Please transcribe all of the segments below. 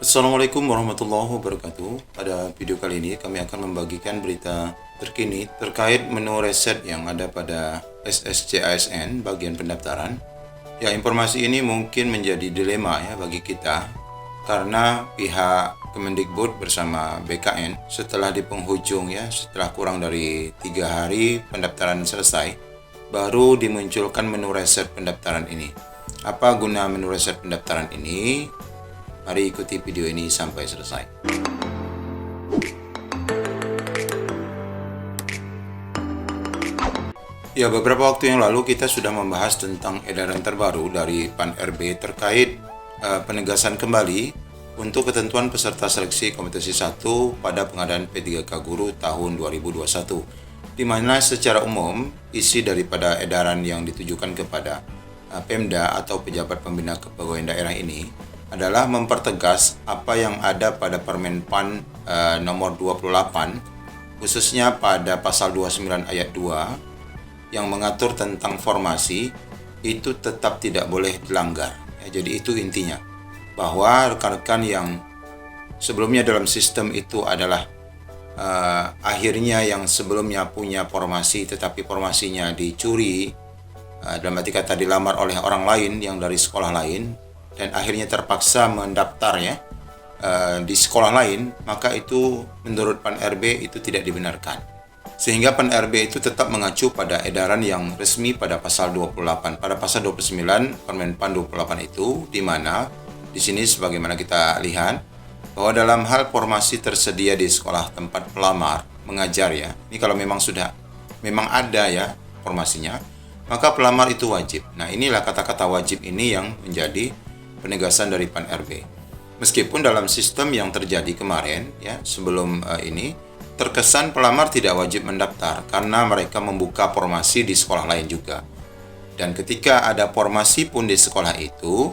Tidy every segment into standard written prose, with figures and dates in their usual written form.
Assalamualaikum warahmatullahi wabarakatuh. Pada video kali ini kami akan membagikan berita terkini terkait menu reset yang ada pada SSC-ASN bagian pendaftaran. Ya, informasi ini mungkin menjadi dilema ya bagi kita karena pihak Kemendikbud bersama BKN setelah di penghujung setelah kurang dari 3 hari pendaftaran selesai, baru dimunculkan menu reset pendaftaran ini. Apa guna menu reset pendaftaran ini? Mari ikuti video ini sampai selesai. Ya, beberapa waktu yang lalu kita sudah membahas tentang edaran terbaru dari PAN-RB terkait penegasan kembali untuk ketentuan peserta seleksi kompetisi 1 pada pengadaan P3K Guru tahun 2021, di mana secara umum isi daripada edaran yang ditujukan kepada Pemda atau pejabat pembina kepegawaian daerah ini adalah mempertegas apa yang ada pada Permen PAN nomor 28, khususnya pada pasal 29 ayat 2 yang mengatur tentang formasi itu tetap tidak boleh dilanggar. Jadi itu intinya, bahwa rekan-rekan yang sebelumnya dalam sistem itu adalah akhirnya yang sebelumnya punya formasi tetapi formasinya dicuri, dalam arti kata dilamar oleh orang lain yang dari sekolah lain, dan akhirnya terpaksa mendaftar di sekolah lain, maka itu menurut PAN-RB itu tidak dibenarkan. Sehingga PAN-RB itu tetap mengacu pada edaran yang resmi pada pasal 28. Pada pasal 29 Permen PAN 28 itu, di mana di sini sebagaimana kita lihat bahwa dalam hal formasi tersedia di sekolah tempat pelamar mengajar ini kalau memang ada formasinya, maka pelamar itu wajib. Nah, inilah kata-kata wajib ini yang menjadi penegasan dari PAN-RB. Meskipun dalam sistem yang terjadi kemarin sebelum ini terkesan pelamar tidak wajib mendaftar karena mereka membuka formasi di sekolah lain juga. Dan ketika ada formasi pun di sekolah itu,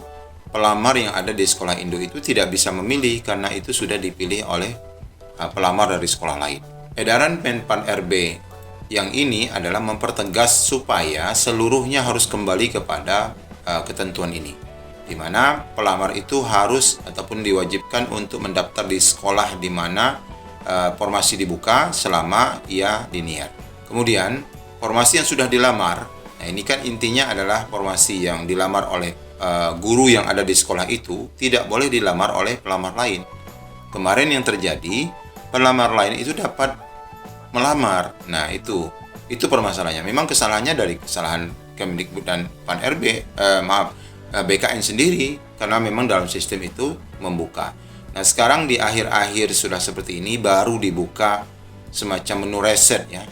pelamar yang ada di sekolah induk itu tidak bisa memilih karena itu sudah dipilih oleh pelamar dari sekolah lain. Edaran PAN-RB yang ini adalah mempertegas supaya seluruhnya harus kembali kepada ketentuan ini, di mana pelamar itu harus ataupun diwajibkan untuk mendaftar di sekolah di mana formasi dibuka selama ia diniat. Kemudian formasi yang sudah dilamar, nah ini kan intinya adalah formasi yang dilamar oleh guru yang ada di sekolah itu tidak boleh dilamar oleh pelamar lain. Kemarin yang terjadi, pelamar lain itu dapat melamar. Nah, itu permasalahannya. Memang kesalahannya dari kesalahan Kemendikbud dan PAN-RB, BKN sendiri, karena memang dalam sistem itu membuka. Nah, sekarang di akhir-akhir sudah seperti ini baru dibuka semacam menu reset ya.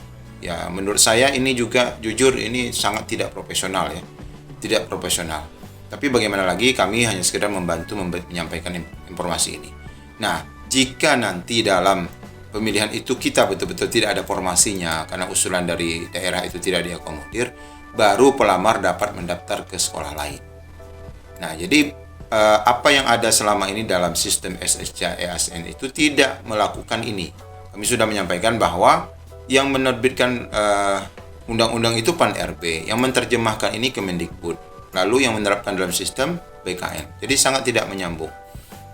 Menurut saya ini juga jujur ini sangat tidak profesional Tidak profesional. Tapi bagaimana lagi, kami hanya sekedar membantu menyampaikan informasi ini. Nah, jika nanti dalam pemilihan itu kita betul-betul tidak ada formasinya karena usulan dari daerah itu tidak diakomodir, baru pelamar dapat mendaftar ke sekolah lain. Nah, jadi apa yang ada selama ini dalam sistem SSC-ASN itu tidak melakukan ini. Kami sudah menyampaikan bahwa yang menerbitkan undang-undang itu PAN-RB, yang menerjemahkan ini Kemendikbud, lalu yang menerapkan dalam sistem BKN. Jadi sangat tidak menyambung.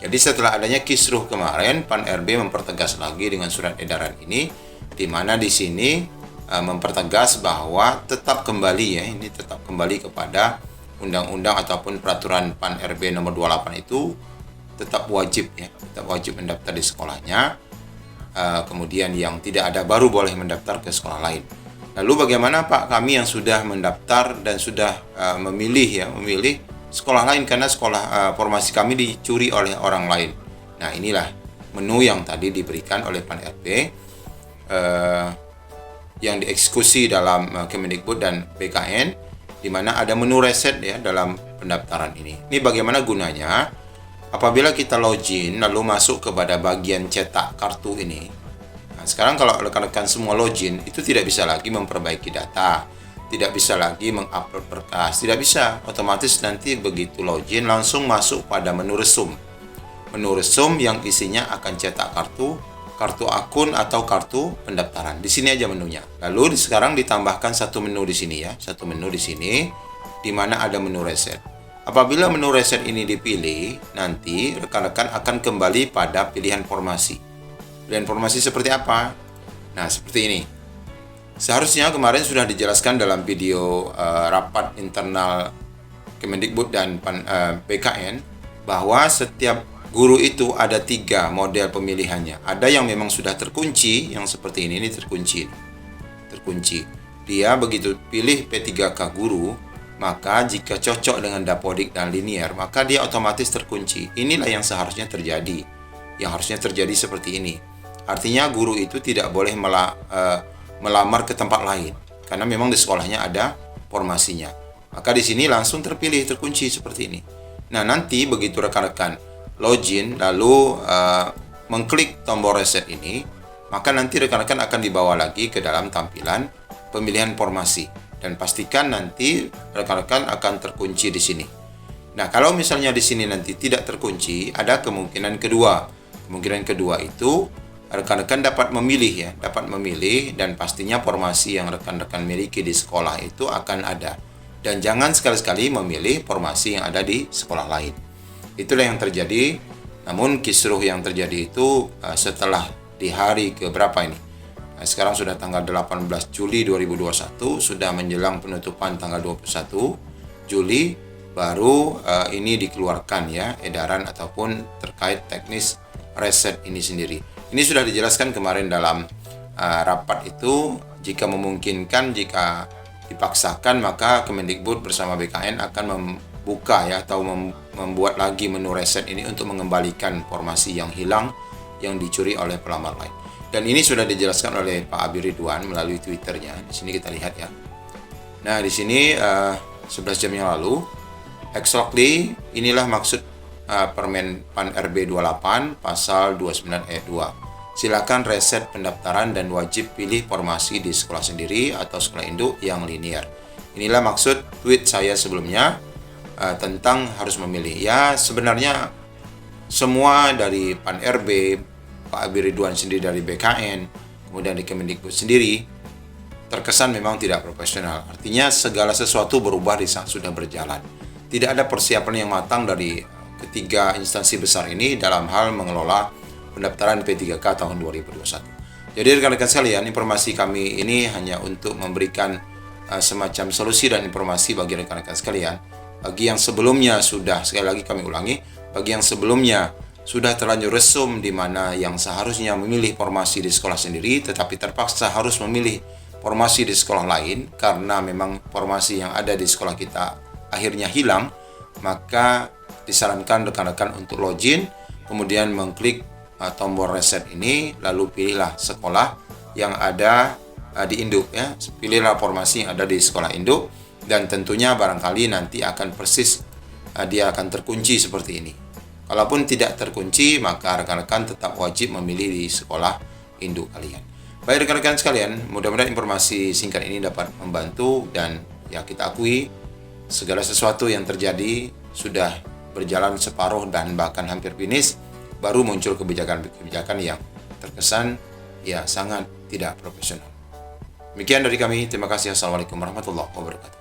Jadi setelah adanya kisruh kemarin, PAN-RB mempertegas lagi dengan surat edaran ini, di mana di sini mempertegas bahwa tetap kembali tetap kembali kepada undang-undang ataupun peraturan PAN-RB nomor 28 itu tetap wajib mendaftar di sekolahnya. Kemudian yang tidak ada baru boleh mendaftar ke sekolah lain. Lalu bagaimana Pak, kami yang sudah mendaftar dan sudah memilih sekolah lain karena formasi kami dicuri oleh orang lain. Nah, inilah menu yang tadi diberikan oleh PAN-RB yang dieksekusi dalam Kemendikbud dan BKN, di mana ada menu reset dalam pendaftaran ini. Ini bagaimana gunanya? Apabila kita login lalu masuk kepada bagian cetak kartu ini. Nah, sekarang kalau rekan-rekan semua login, itu tidak bisa lagi memperbaiki data, tidak bisa lagi mengupload berkas, tidak bisa. Otomatis nanti begitu login langsung masuk pada menu resum. Menu resum yang isinya akan cetak kartu akun atau kartu pendaftaran. Di sini aja menunya. Lalu sekarang ditambahkan satu menu di sini di mana ada menu reset. Apabila menu reset ini dipilih, nanti rekan-rekan akan kembali pada pilihan formasi. Pilihan formasi seperti apa? Nah, seperti ini. Seharusnya kemarin sudah dijelaskan dalam video rapat internal Kemendikbud dan BKN bahwa setiap guru itu ada 3 model pemilihannya. Ada yang memang sudah terkunci, yang seperti ini terkunci. Dia begitu pilih P3K guru, maka jika cocok dengan dapodik dan linear, maka dia otomatis terkunci. Inilah yang seharusnya terjadi. Yang harusnya terjadi seperti ini. Artinya guru itu tidak boleh melamar ke tempat lain, karena memang di sekolahnya ada formasinya. Maka di sini langsung terpilih, terkunci seperti ini. Nah, nanti begitu rekan-rekan login lalu mengklik tombol reset ini, maka nanti rekan-rekan akan dibawa lagi ke dalam tampilan pemilihan formasi, dan pastikan nanti rekan-rekan akan terkunci di sini. Nah, kalau misalnya di sini nanti tidak terkunci, ada kemungkinan kedua. Kemungkinan kedua itu rekan-rekan dapat memilih dan pastinya formasi yang rekan-rekan miliki di sekolah itu akan ada. Dan jangan sekali-sekali memilih formasi yang ada di sekolah lain. Itulah yang terjadi. Namun kisruh yang terjadi itu setelah di hari keberapa ini? Sekarang sudah tanggal 18 Juli 2021, sudah menjelang penutupan tanggal 21 Juli, baru ini dikeluarkan ya edaran ataupun terkait teknis reset ini sendiri. Ini sudah dijelaskan kemarin dalam rapat itu, jika memungkinkan, jika dipaksakan, maka Kemendikbud bersama BKN akan membuka ya atau membuat lagi menu reset ini untuk mengembalikan formasi yang hilang, yang dicuri oleh pelamar lain. Dan ini sudah dijelaskan oleh Pak Abi Ridwan melalui Twitternya. Di sini kita lihat ya. Nah, di sini 11 jam yang lalu, exactly inilah maksud Permen PAN RB 28 pasal 29 ayat 2. Silakan reset pendaftaran dan wajib pilih formasi di sekolah sendiri atau sekolah induk yang linear. Inilah maksud tweet saya sebelumnya tentang harus memilih. Ya, sebenarnya semua dari PAN RB, Pak Abi Ridwan sendiri dari BKN, kemudian di Kemendikbud sendiri, terkesan memang tidak profesional. Artinya segala sesuatu berubah di saat sudah berjalan. Tidak ada persiapan yang matang dari ketiga instansi besar ini dalam hal mengelola pendaftaran P3K tahun 2021. Jadi rekan-rekan sekalian, informasi kami ini hanya untuk memberikan semacam solusi dan informasi bagi rekan-rekan sekalian. Bagi yang sebelumnya sudah, sekali lagi kami ulangi, bagi yang sebelumnya sudah terlanjur resum di mana yang seharusnya memilih formasi di sekolah sendiri tetapi terpaksa harus memilih formasi di sekolah lain karena memang formasi yang ada di sekolah kita akhirnya hilang, maka disarankan rekan-rekan untuk login, kemudian mengklik tombol reset ini, lalu pilihlah sekolah yang ada di induk ya, pilihlah formasi yang ada di sekolah induk, dan tentunya barangkali nanti akan persis dia akan terkunci seperti ini. Kalaupun tidak terkunci, maka rekan-rekan tetap wajib memilih di sekolah induk kalian. Baik rekan-rekan sekalian, mudah-mudahan informasi singkat ini dapat membantu, dan ya kita akui segala sesuatu yang terjadi sudah berjalan separuh dan bahkan hampir finish, baru muncul kebijakan-kebijakan yang terkesan ya sangat tidak profesional. Demikian dari kami, terima kasih. Assalamualaikum warahmatullahi wabarakatuh.